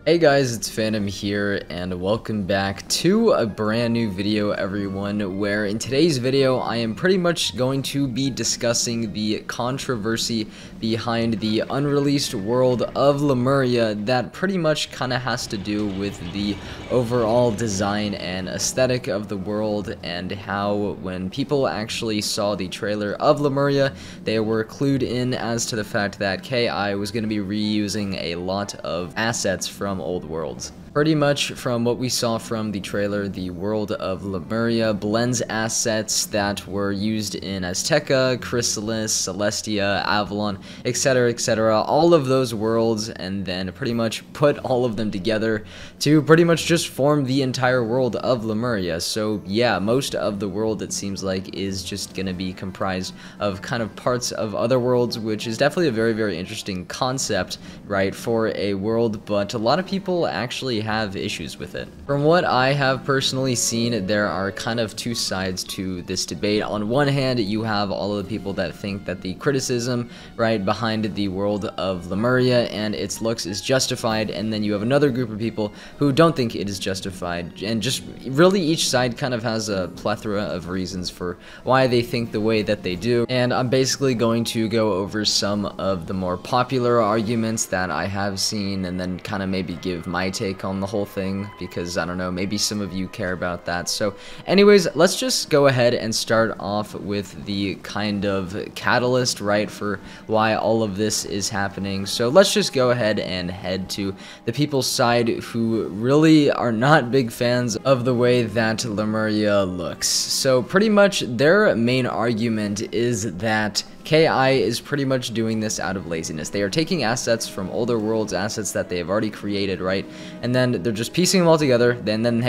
Hey guys, it's Phantom here, and welcome back to a brand new video, everyone, where in today's video I am pretty much going to be discussing the controversy behind the unreleased world of Lemuria that pretty much kind of has to do with the overall design and aesthetic of the world, and how when people actually saw the trailer of Lemuria, they were clued in as to the fact that KI was going to be reusing a lot of assets from old worlds. Pretty much from what we saw from the trailer, the world of Lemuria blends assets that were used in Azteca, Chrysalis, Celestia, Avalon, etc., all of those worlds, and then pretty much put all of them together to pretty much just form the entire world of Lemuria. So yeah, most of the world, it seems like, is just gonna be comprised of kind of parts of other worlds, which is definitely a very interesting concept, right, for a world, but a lot of people actually have issues with it. From what I have personally seen, there are kind of two sides to this debate. On one hand, you have all of the people that think that the criticism, right, behind the world of Lemuria and its looks is justified, and then you have another group of people who don't think it is justified, and just really each side kind of has a plethora of reasons for why they think the way that they do, and I'm basically going to go over some of the more popular arguments that I have seen, and then kind of maybe give my take on the whole thing, because I don't know, maybe some of you care about that. So anyways, let's just go ahead and start off with the kind of catalyst, right, for why all of this is happening. So let's just go ahead and head to the people's side who really are not big fans of the way that Lemuria looks. So pretty much their main argument is that KI is pretty much doing this out of laziness. They are taking assets from older worlds, assets that they have already created, right? And then they're just piecing them all together, and then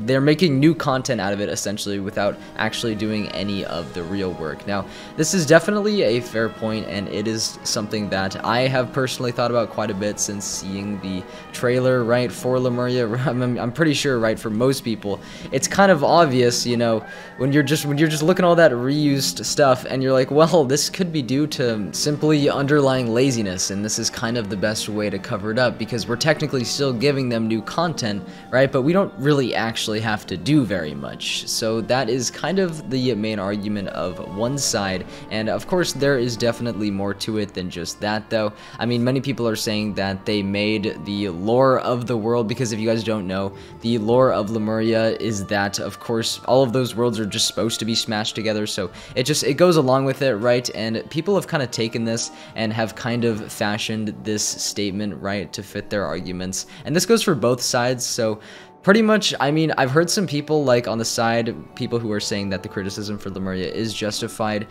they're making new content out of it, essentially, without actually doing any of the real work. Now, this is definitely a fair point, and it is something that I have personally thought about quite a bit since seeing the trailer, right, for Lemuria. I'm pretty sure, right, for most people, it's kind of obvious, you know, when you're just looking at all that reused stuff, and you're like, well, this could be due to simply underlying laziness, and this is kind of the best way to cover it up, because we're technically still giving them new content, right, but we don't really actually have to do very much. So that is kind of the main argument of one side, and of course there is definitely more to it than just that, though. I mean, many people are saying that they made the lore of the world, because if you guys don't know, the lore of Lemuria is that, of course, all of those worlds are just supposed to be smashed together, so it goes along with it, right? And people have kind of taken this and have kind of fashioned this statement, right, to fit their arguments. And this goes for both sides, so pretty much, I mean, I've heard some people, like, on the side, people who are saying that the criticism for Lemuria is justified.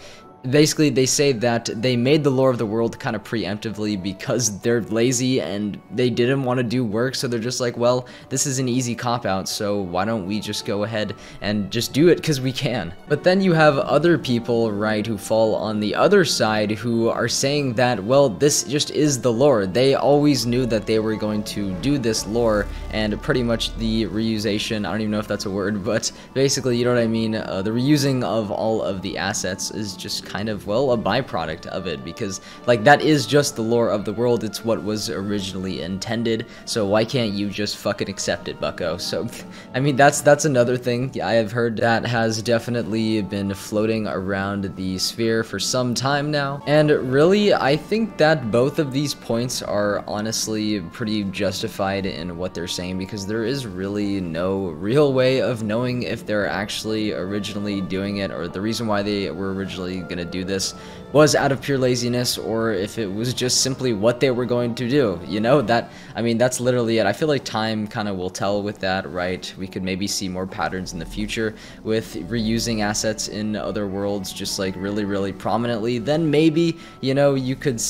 Basically, they say that they made the lore of the world kind of preemptively because they're lazy and they didn't want to do work, so they're just like, well, this is an easy cop-out, so why don't we just go ahead and just do it because we can. But then you have other people, right, who fall on the other side, who are saying that, well, this just is the lore. They always knew that they were going to do this lore, and pretty much the reusation, I don't even know if that's a word, but basically, you know what I mean, the reusing of all of the assets is just kind of, well, a byproduct of it, because, like, that is just the lore of the world. It's what was originally intended, so why can't you just fucking accept it, bucko? So, I mean, that's another thing I have heard that has definitely been floating around the sphere for some time now, and really, I think that both of these points are honestly pretty justified in what they're saying, because there is really no real way of knowing if they're actually originally doing it, or the reason why they were originally gonna do this was out of pure laziness, or if it was just simply what they were going to do, you know? I mean, that's literally it. I feel like time kind of will tell with that, right? We could maybe see more patterns in the future with reusing assets in other worlds just, like, really prominently. Then maybe, you know, you could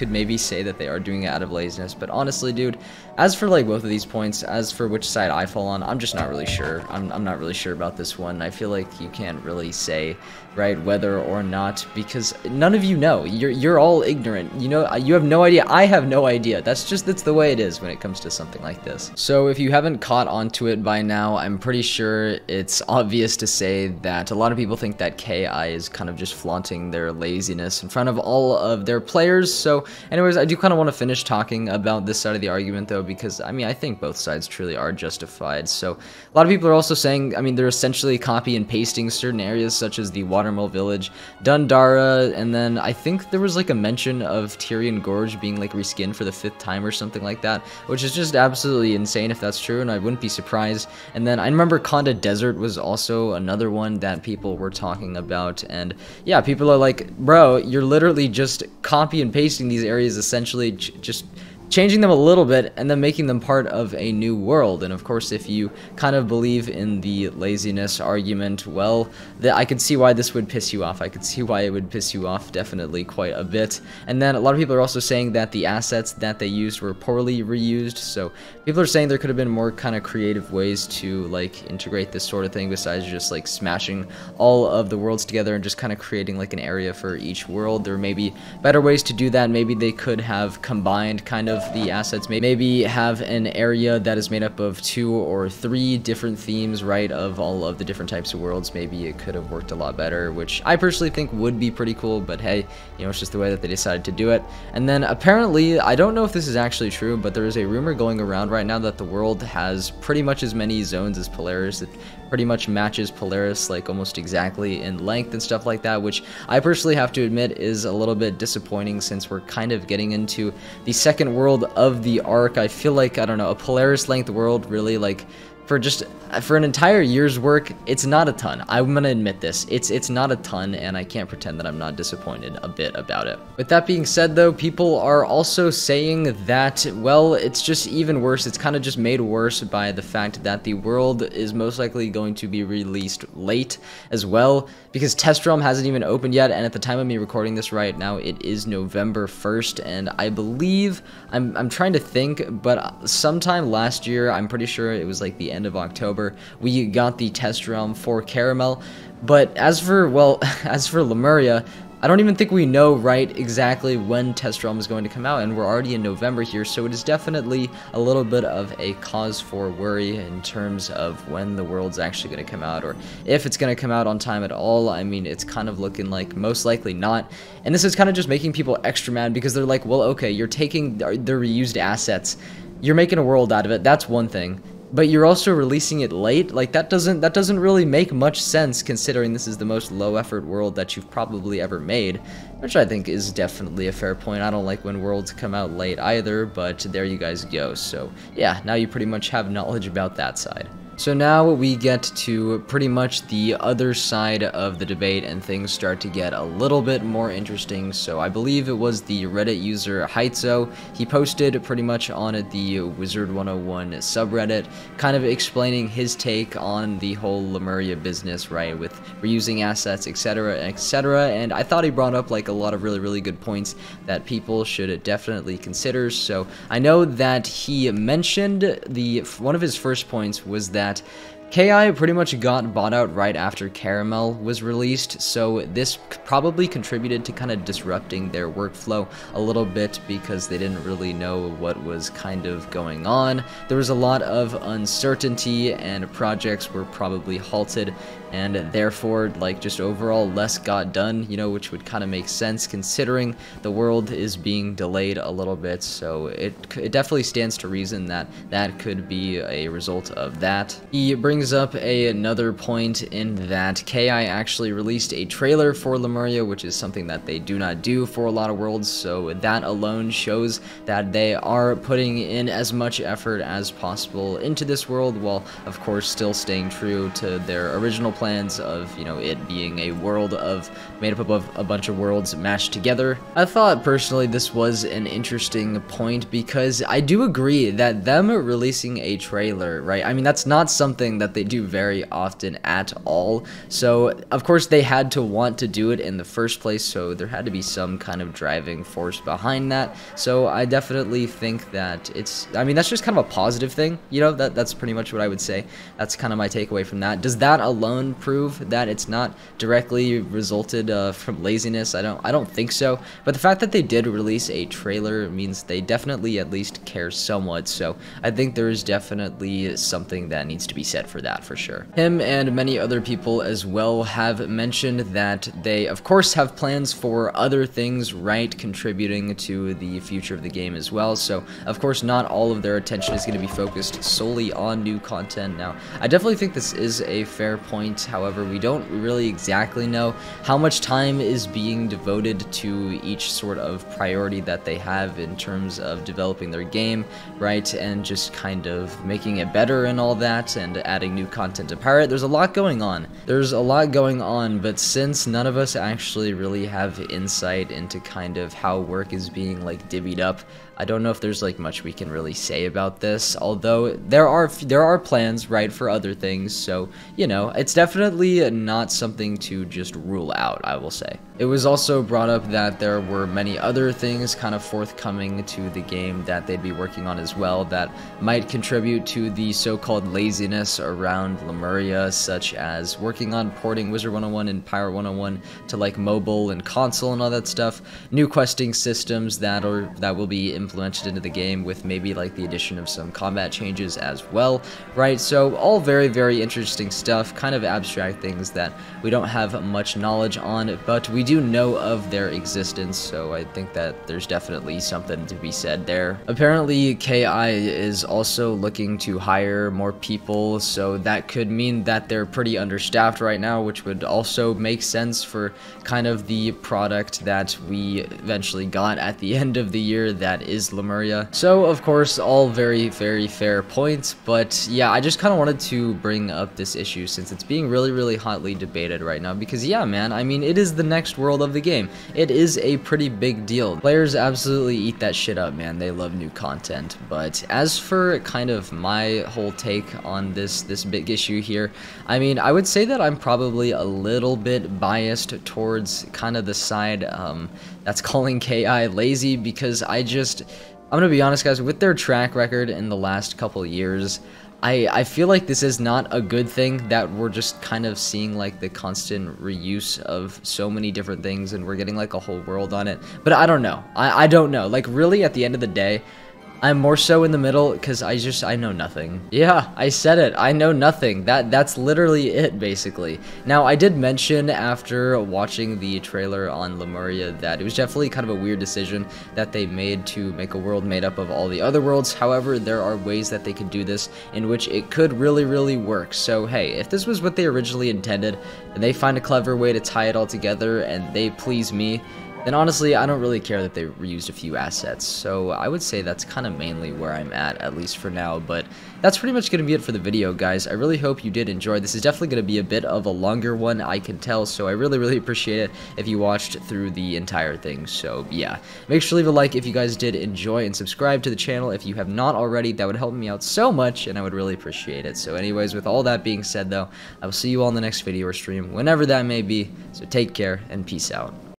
maybe say that they are doing it out of laziness. But honestly, dude, as for, like, both of these points, as for which side I fall on, I'm just not really sure. I'm not really sure about this one. I feel like you can't really say, right, whether or not, because none of you know. You're all ignorant. You know, you have no idea. I have no idea. That's the way it is when it comes to something like this. So if you haven't caught onto it by now, I'm pretty sure it's obvious to say that a lot of people think that KI is kind of just flaunting their laziness in front of all of their players. So anyways, I do kind of want to finish talking about this side of the argument though, because I mean, I think both sides truly are justified. So a lot of people are also saying, I mean, they're essentially copy and pasting certain areas such as the Watermill Village, Dundara, and then I think there was like a mention of Tyrion Gorge being like reskinned for the 5th time or something like that, which is just absolutely insane if that's true, and I wouldn't be surprised. And then I remember Conda Desert was also another one that people were talking about, and yeah, people are like, bro, you're literally just copy and pasting these areas, essentially just changing them a little bit and then making them part of a new world. And of course, if you kind of believe in the laziness argument, well, I could see why this would piss you off. I could see why it would piss you off definitely quite a bit. And then a lot of people are also saying that the assets that they used were poorly reused, so people are saying there could have been more kind of creative ways to like integrate this sort of thing besides just like smashing all of the worlds together and just kind of creating like an area for each world. There may be better ways to do that. Maybe they could have combined kind of the assets, maybe have an area that is made up of 2 or 3 different themes, right, of all of the different types of worlds. Maybe it could have worked a lot better, which I personally think would be pretty cool, but hey, you know, it's just the way that they decided to do it. And then apparently, I don't know if this is actually true, but there is a rumor going around right now that the world has pretty much as many zones as Polaris. It pretty much matches Polaris like almost exactly in length and stuff like that, which I personally have to admit is a little bit disappointing since we're kind of getting into the second world of the arc. I feel like, I don't know, a Polaris length world really, like, for an entire year's work, it's not a ton. I'm gonna admit this. It's not a ton, and I can't pretend that I'm not disappointed a bit about it. With that being said, though, people are also saying that, well, it's just even worse. It's kind of just made worse by the fact that the world is most likely going to be released late as well, because Test Realm hasn't even opened yet, and at the time of me recording this right now, it is November 1st, and I believe, I'm trying to think, but sometime last year, I'm pretty sure it was like the end of October, we got the Test Realm for Caramel. But as for, well, as for Lemuria, I don't even think we know right exactly when Test Realm is going to come out, and we're already in November here, so it is definitely a little bit of a cause for worry in terms of when the world's actually going to come out, or if it's going to come out on time at all. I mean, it's kind of looking like most likely not, and this is kind of just making people extra mad because they're like, well, okay, you're taking the reused assets, you're making a world out of it, that's one thing, but you're also releasing it late. Like, that doesn't really make much sense considering this is the most low effort world that you've probably ever made, which I think is definitely a fair point. I don't like when worlds come out late either, but there you guys go. So yeah, now you pretty much have knowledge about that side. So now we get to pretty much the other side of the debate, and things start to get a little bit more interesting. So I believe it was the Reddit user Heitzo. He posted pretty much on the Wizard101 subreddit, kind of explaining his take on the whole Lemuria business, right, with reusing assets, etc., etc. And I thought he brought up like a lot of really good points that people should definitely consider. So I know that he mentioned one of his first points was that KI pretty much got bought out right after Caramel was released, so this probably contributed to kind of disrupting their workflow a little bit because they didn't really know what was kind of going on. There was a lot of uncertainty and projects were probably halted, and therefore, like, just overall less got done, you know, which would kind of make sense considering the world is being delayed a little bit. So it definitely stands to reason that that could be a result of that. He brings up another point in that KI actually released a trailer for Lemuria, which is something that they do not do for a lot of worlds, so that alone shows that they are putting in as much effort as possible into this world, while of course still staying true to their original plans of, you know, it being a world made up of a bunch of worlds mashed together. I thought personally this was an interesting point because I do agree that them releasing a trailer, right, I mean, that's not something that they do very often at all, so of course they had to want to do it in the first place, so there had to be some kind of driving force behind that. So I definitely think that I mean, that's just kind of a positive thing, you know, that's pretty much what I would say. That's kind of my takeaway from that. Does that alone can prove that it's not directly resulted from laziness. I don't think so. But the fact that they did release a trailer means they definitely at least care somewhat. So I think there is definitely something that needs to be said for that, for sure. Him and many other people as well have mentioned that they, of course, have plans for other things, right, contributing to the future of the game as well. So, of course, not all of their attention is going to be focused solely on new content. Now, I definitely think this is a fair point. However, we don't really exactly know how much time is being devoted to each sort of priority that they have in terms of developing their game, right, and just kind of making it better and all that, and adding new content to Pirate. There's a lot going on. But since none of us actually really have insight into kind of how work is being like divvied up, I don't know if there's like much we can really say about this, although there are plans, right, for other things, so, you know, it's definitely not something to just rule out, I will say. It was also brought up that there were many other things kind of forthcoming to the game that they'd be working on as well that might contribute to the so-called laziness around Lemuria, such as working on porting Wizard101 and Pirate 101 to like mobile and console and all that stuff, new questing systems that will be implemented into the game with maybe like the addition of some combat changes as well, right? So all very, very interesting stuff, kind of abstract things that we don't have much knowledge on, but we do know of their existence, so I think that there's definitely something to be said there. Apparently, KI is also looking to hire more people, so that could mean that they're pretty understaffed right now, which would also make sense for kind of the product that we eventually got at the end of the year that is Lemuria. So, of course, all very, very fair points, but yeah, I just kind of wanted to bring up this issue since it's being really, really hotly debated right now, because yeah, man, I mean, it is the next world of the game. It is a pretty big deal. Players absolutely eat that shit up, man. They love new content. But as for kind of my whole take on this big issue here, I mean, I would say that I'm probably a little bit biased towards kind of the side that's calling KI lazy, because I'm gonna be honest, guys, with their track record in the last couple years, I feel like this is not a good thing that we're just kind of seeing like the constant reuse of so many different things and we're getting like a whole world on it. But I don't know. I don't know. Like, really, at the end of the day, I'm more so in the middle because I know nothing. Yeah, I said it. I know nothing. That's literally it, basically. Now, I did mention after watching the trailer on Lemuria that it was definitely kind of a weird decision that they made to make a world made up of all the other worlds. However, there are ways that they could do this in which it could really, really work. So, hey, if this was what they originally intended and they find a clever way to tie it all together and they please me, then honestly, I don't really care that they reused a few assets, so I would say that's kind of mainly where I'm at least for now, but that's pretty much going to be it for the video, guys. I really hope you did enjoy. This is definitely going to be a bit of a longer one, I can tell, so I really, really appreciate it if you watched through the entire thing, so yeah. Make sure to leave a like if you guys did enjoy, and subscribe to the channel if you have not already. That would help me out so much, and I would really appreciate it. So anyways, with all that being said, though, I will see you all in the next video or stream, whenever that may be, so take care, and peace out.